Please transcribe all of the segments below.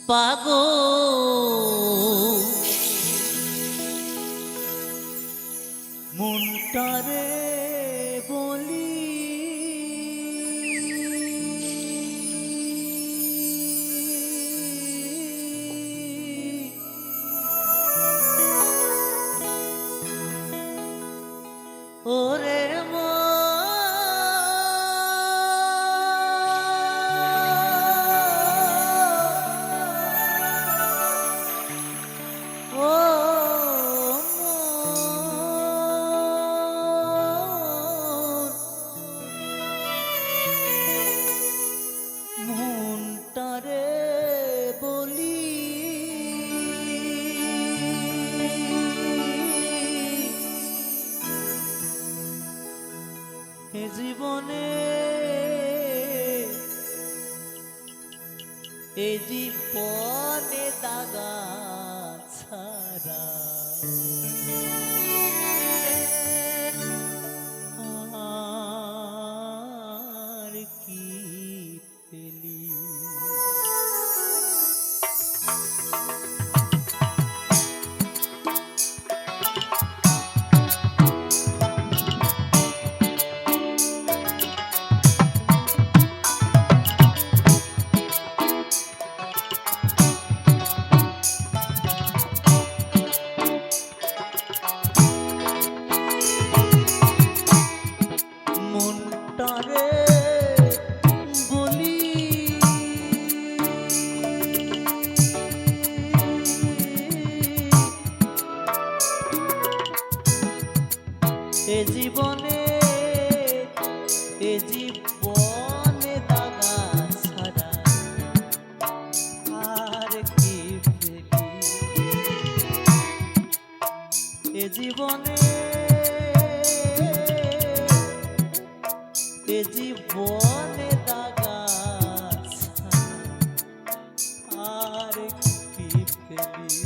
পাগল মনটারে বলি ওরে মনটারে বলি এ জীবনে দাগা ছাড়া আর কি পেলি এ জীবনে দাগা ছাড়া আর কি পেলি এ জীবনে দাগা ছাড়া আর কি পেলি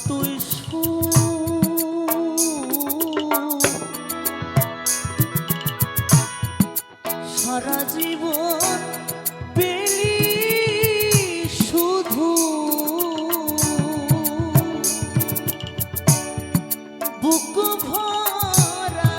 তুই সারা জীবন পেলি শুধু বুক ভরা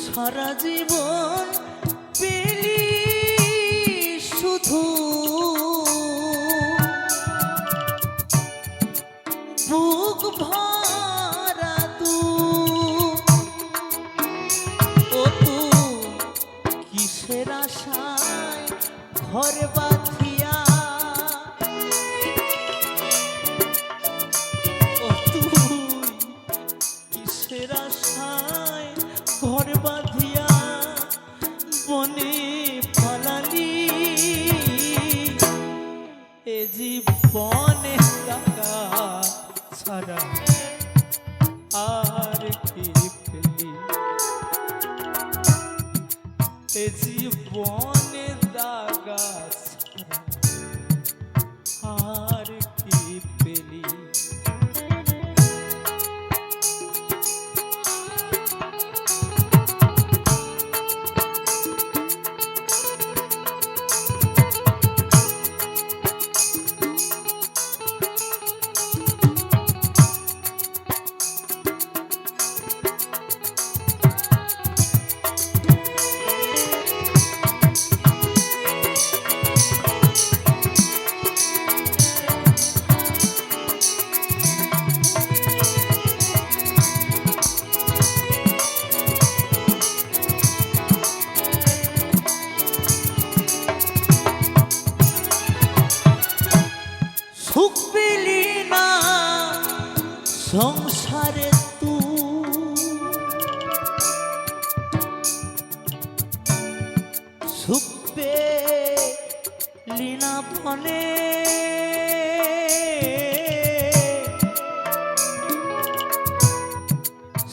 সারা জীবন পেলি শুধু বুক ভরা ও তু কিসের আশায় ঘর বাঁধিয়া ও তুই কিসের আশায় ঘর বাঁধিয়া বনে পালালি এ জীবনে দাগা ছাড়া আর কি পেলি এ জীবনে দাগা ছাড়া সংসারে সুখ পেলি না বনে,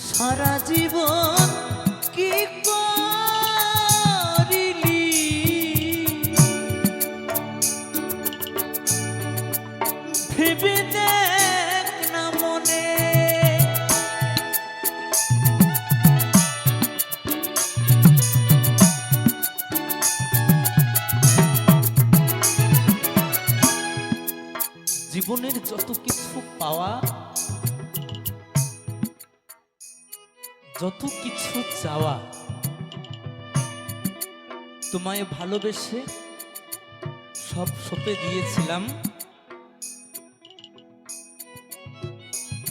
সারা জীবন কি করিলি ভেবে দেখ না মনে। জীবনের যত কিছু পাওয়া, যত কিছু চাওয়া, তোমায় ভালোবেসে সব সঁপে দিয়েছিলাম।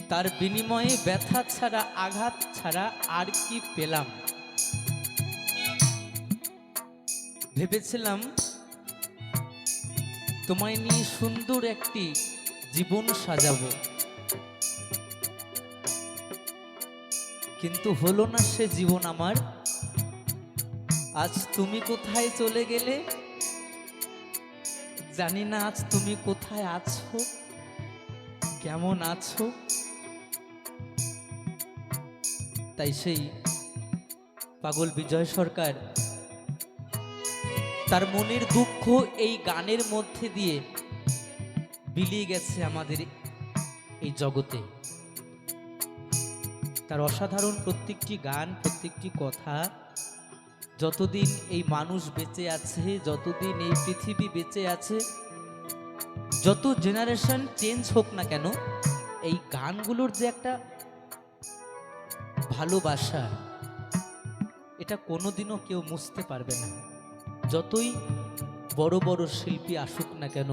তার বিনিময়ে ব্যথা ছাড়া, আঘাত ছাড়া আর কি পেলাম? ভেবেছিলাম তোমায় নিয়ে সুন্দর একটি জীবন সাজাবো, কিন্তু হলো না সে জীবন আমার। আজ তুমি কোথায় চলে গেলে, জানি না আজ তুমি কোথায় আছো, কেমন আছো। তাই সেই পাগল বিজয় সরকার তার মনের দুঃখ এই গানের মধ্যে দিয়ে বিলিয়ে গেছে আমাদের এই জগতে। তার অসাধারণ প্রত্যেকটি গান, প্রত্যেকটি কথা, যতদিন এই মানুষ বেঁচে আছে, যতদিন এই পৃথিবী বেঁচে আছে, যত জেনারেশন চেঞ্জ হোক না কেন, এই গানগুলোর যে একটা ভালোবাসা, এটা কোনোদিনও কেউ মুছতে পারবে না। যতই বড় বড় শিল্পী আসুক না কেন,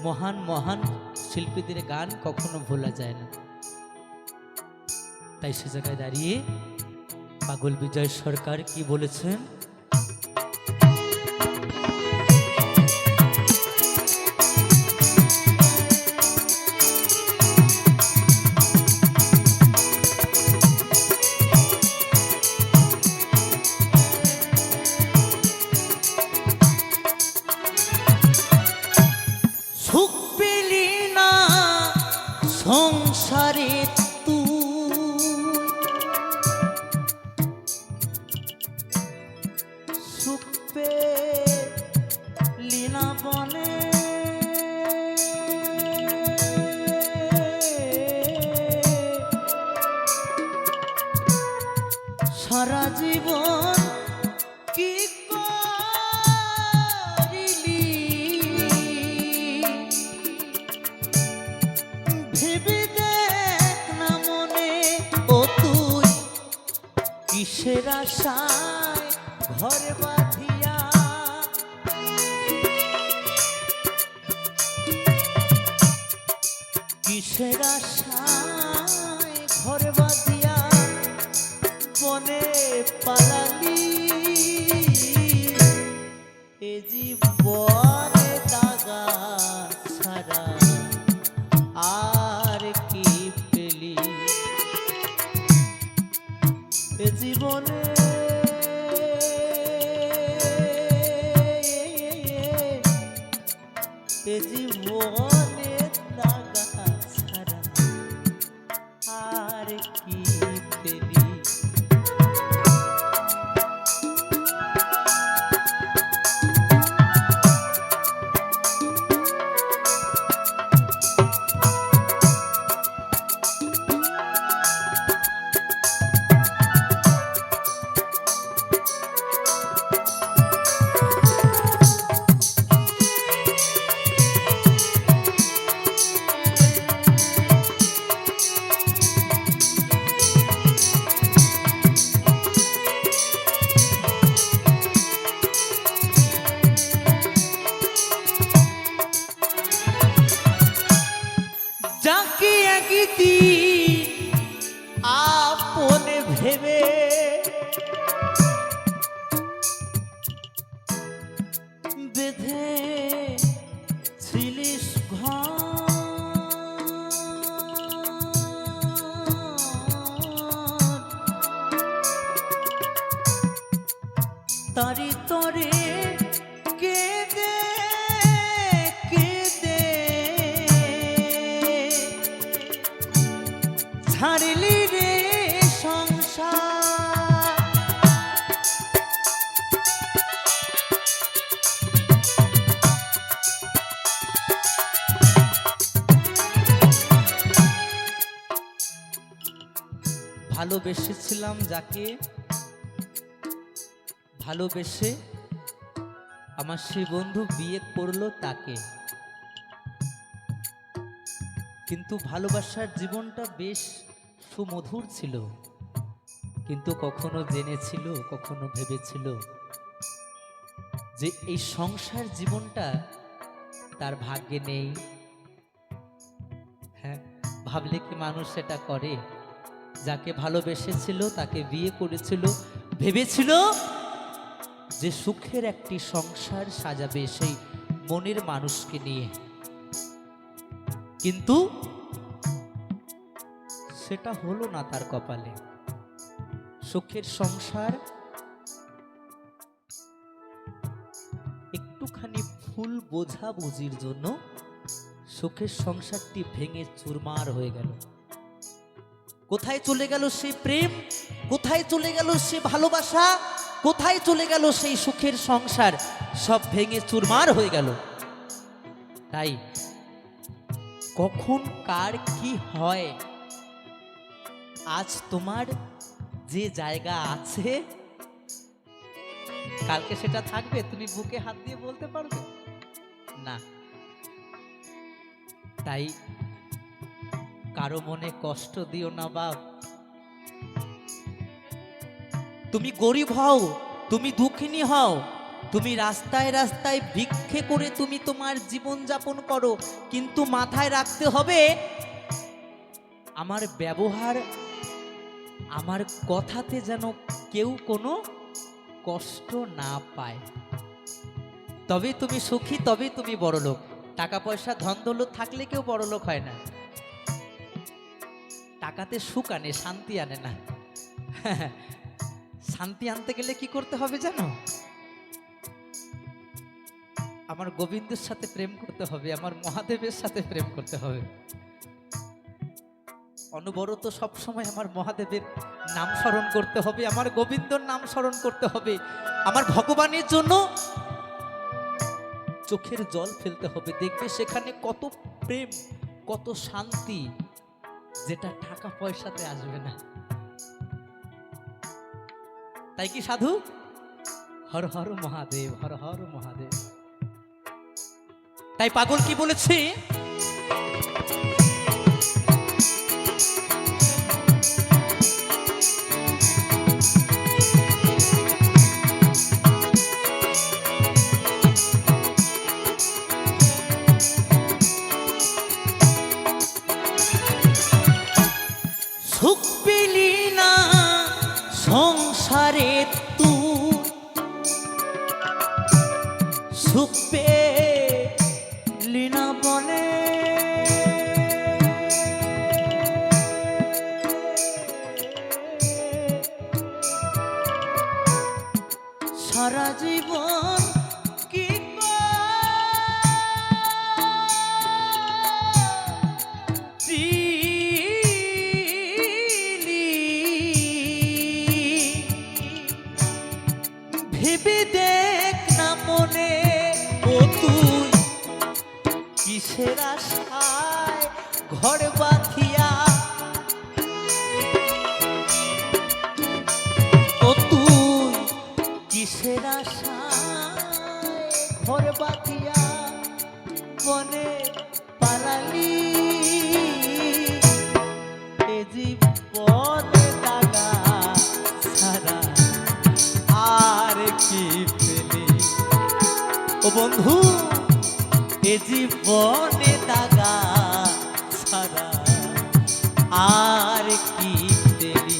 মহান মহান শিল্পীদের গান কখনো ভোলা যায় না। তাই সে জায়গায় দাঁড়িয়ে পাগল বিজয় সরকার কি বলেছেন, সুখ পেলি না সংসারে সুখ পেলি না বনে, সারা জীবন কি করিলি ভেবে দেখ না মনে। ও তুই কিসের আশায় ঘর বাঁধিয়া, কিসের আশায় ঘর বাঁধিয়া বনে পালালি, এ জীবনে দাগা ছাড়া আর কি পেলি? এ জীবনে এ জীবনে দাগা ছাড়া আর কি পেলি? যাকে একদিন আপনে ভেবে বেঁধে ছিলিস ঘর, ভালোবেসেছিলাম যাকে, ভালোবেসে আমার সেই বন্ধু বিয়ে করলো তাকে। কিন্তু ভালোবাসার জীবনটা বেশ সুমধুর ছিল, কিন্তু কখনো জেনেছিল, কখনো ভেবেছিল যে এই সংসার জীবনটা তার ভাগ্যে নেই? হ্যাঁ, ভাবলে কি মানুষ সেটা করে? যাকে ভালোবেসেছিল, তাকে বিয়ে করেছিল, ভেবেছিল যে সুখের একটি সংসার সাজাবে সেই মনের মানুষকে নিয়ে, কিন্তু সেটা হলো না তার কপালে। সুখের সংসার একটুখানি ভুল বোঝাবুঝির জন্য সুখের সংসারটি ভেঙে চুরমার হয়ে গেল। কোথায় চলে গেল সেই প্রেম? কোথায় চলে গেল সে ভালোবাসা? কোথায় চলে গেল সেই সুখের সংসার? সব ভেঙে চুরমার হয়ে গেল। তাই কখন কার কি হয়, আজ তোমার যে জায়গা আছে কালকে সেটা থাকবে? তুমি বুকে হাত দিয়ে বলতে পারবে না। তাই কারো মনে কষ্ট দিও না বাপ। তুমি গরিব হও, তুমি দুঃখিনী হও, তুমি রাস্তায় রাস্তায় ভিক্ষে করে তুমি তোমার জীবন যাপন করো, কিন্তু মাথায় রাখতে হবে আমার ব্যবহার, আমার কথাতে যেন কেউ কোনো কষ্ট না পায়। তবে তুমি সুখী, তবে তুমি বড়লোক। টাকা পয়সা ধন দৌলত থাকলে কেউ বড়লোক হয় না। টাকাতে সুখ আনে, শান্তি আনে না। শান্তি আনতে গেলে কি করতে হবে জানো? আমার গোবিন্দের সাথে প্রেম করতে হবে, আমার মহাদেবের সাথে প্রেম করতে হবে। অনবরত সবসময় আমার মহাদেবের নাম স্মরণ করতে হবে, আমার গোবিন্দর নাম স্মরণ করতে হবে, আমার ভগবানের জন্য চোখের জল ফেলতে হবে। দেখবে সেখানে কত প্রেম, কত শান্তি, যেটা টাকা পয়সাতে আসবে না। তাই কি সাধু? হর হর মহাদেব, হর হর মহাদেব। তাই পাগল কি বলেছে? সুখ পেলি না সংসারে তুই, সুখ পেলি না বলে সারা জীবন কি ভেবে দেখ না মনে, ও তুই কিসের আশায় ঘর বাঁধিয়া, ও তুই কিসের আশায় ঘর বাঁধিয়া বনে পালালি। এ জীবনে দাগা ছাড়া আর কি পেলি? ও বন্ধু, এ জীবনে দাগা ছাড়া আর কি পেলি?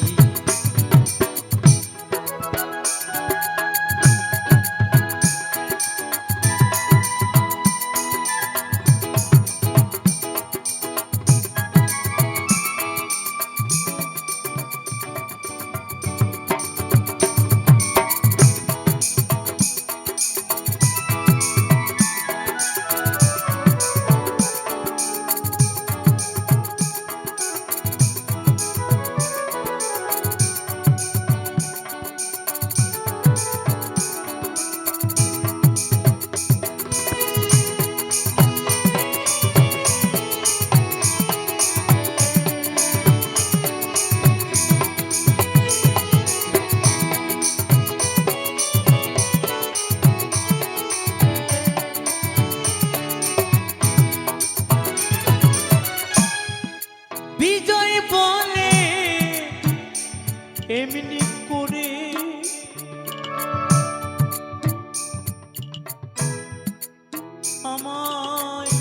আমায়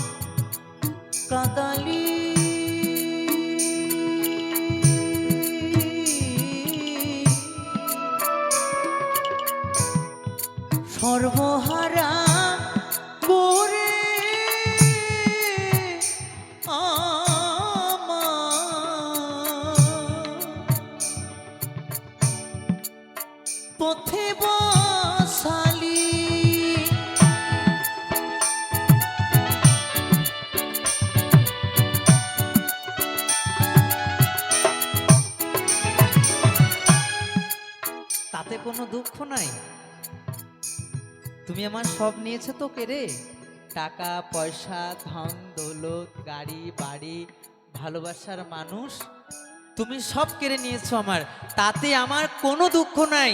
কাঁদালি সর্বহারা করে পথে বসালি তাতে কোনো দুঃখ নাই। তুমি আমার সব নিয়েছো তো কেড়ে, টাকা পয়সা ধন দৌলত গাড়ি বাড়ি ভালোবাসার মানুষ তুমি সব কেড়ে নিয়েছো আমার, তাতে আমার কোনো দুঃখ নাই।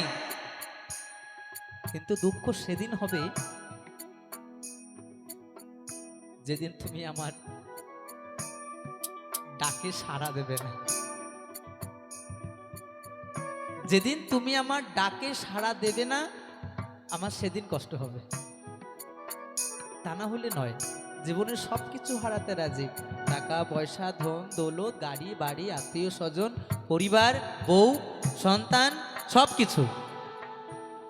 কিন্তু দুঃখ সেদিন হবে যেদিন তুমি আমার ডাকে সাড়া দেবে না। যেদিন তুমি আমার ডাকে সাড়া দেবে না আমার সেদিন কষ্ট হবে। তা না হলে নয়, জীবনের সবকিছু হারাতে রাজি, টাকা পয়সা ধন দৌলত গাড়ি বাড়ি আত্মীয় স্বজন পরিবার বউ সন্তান সবকিছু,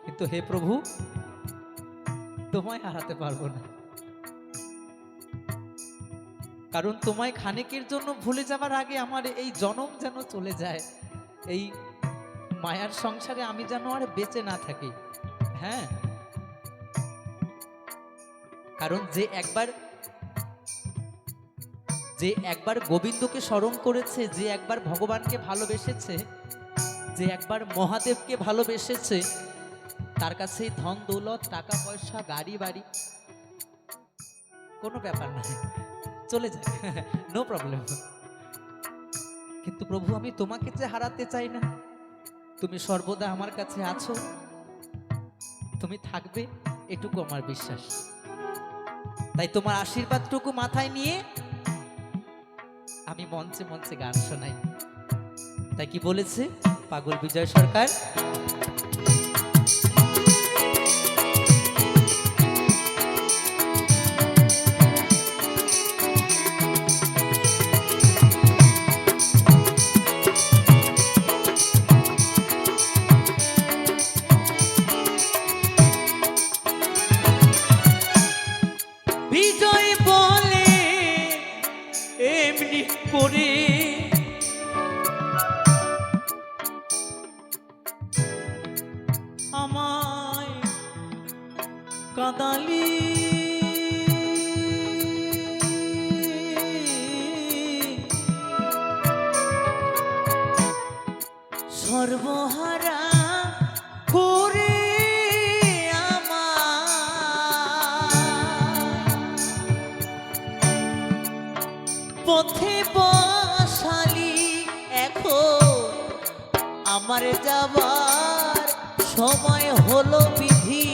কিন্তু হে প্রভু তোমায় হারাতে পারবো না। কারণ তোমায় খানিকের জন্য ভুলে যাবার আগে আমার এই জনম যেন চলে যায়, এই মায়ার সংসারে আমি যেন আর বেঁচে না থাকি। হ্যাঁ, কারণ যে একবার গোবিন্দকে স্মরণ করেছে, যে একবার ভগবানকে ভালোবেসেছে, যে একবার মহাদেবকে ভালোবেসেছে, তার কাছে ধন দৌলত টাকা পয়সা গাড়ি বাড়ি কোনো ব্যাপার না, চলে যায়, নো প্রবলেম। কিন্তু প্রভু আমি তোমাকে যে হারাতে চাই না, তুমি সর্বদা আমার কাছে আছো, তুমি থাকবে এটুকু আমার বিশ্বাস। তাই তোমার আশীর্বাদটুকু মাথায় নিয়ে আমি মঞ্চে মঞ্চে গান শোনাই। তাই কি বলেছে পাগল বিজয় সরকার, বিজয় বলে এমনি করে আমায় কাঁদালি, সর্বহারা করে পথে বসালি, এখন আমার যাবার সময় হলো বিধি,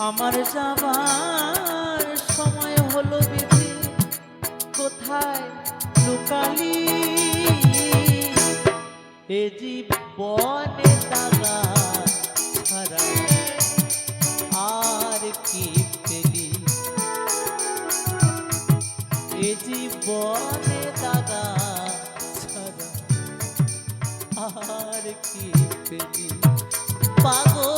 আমার যাবার সময় হলো বিধি, কোথায় লুকালি এ জীবনে দাগা ছাড়া আর কি পেলি, এ জীবনে দাগা ছাড়া আর কি পেলি, পাগল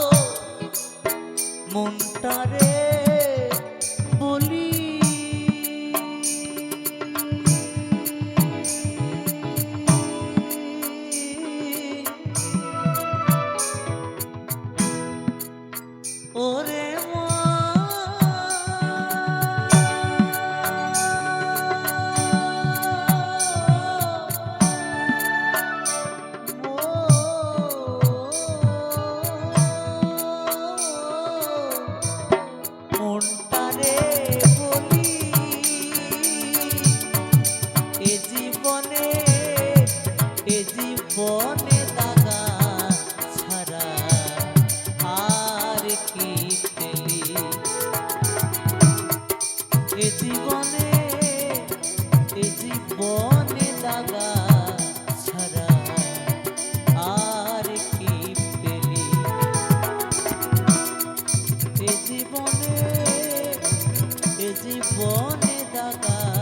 মনটারে বলি ওরে জীবনে দাগা